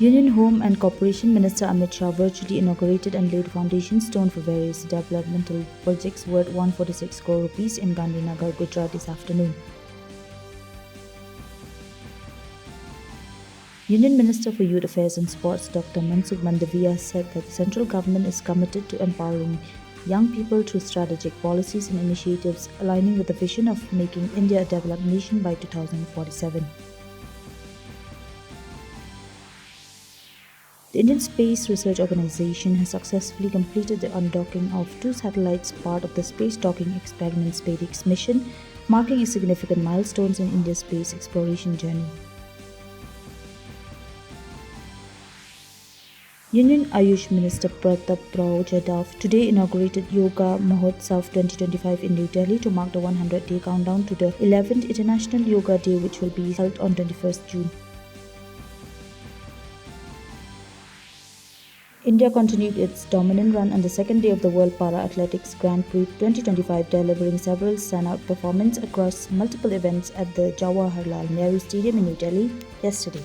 Union Home and Corporation Minister Amit Shah virtually inaugurated and laid foundation stone for various developmental projects worth 146 crore rupees in Gandhinagar, Gujarat this afternoon. Union Minister for Youth Affairs and Sports Dr. Mansukh Mandaviya said that the central government is committed to empowering young people through strategic policies and initiatives aligning with the vision of making India a developed nation by 2047. The Indian Space Research Organization has successfully completed the undocking of 2 satellites, part of the Space Docking Experiment SpaceX mission, marking a significant milestone in India's space exploration journey. Union Ayush Minister Pratap Rao Jadhav today inaugurated Yoga Mahotsav 2025 in New Delhi to mark the 100-day countdown to the 11th International Yoga Day, which will be held on 21st June. India continued its dominant run on the second day of the World Para Athletics Grand Prix 2025, delivering several standout performances across multiple events at the Jawaharlal Nehru Stadium in New Delhi yesterday.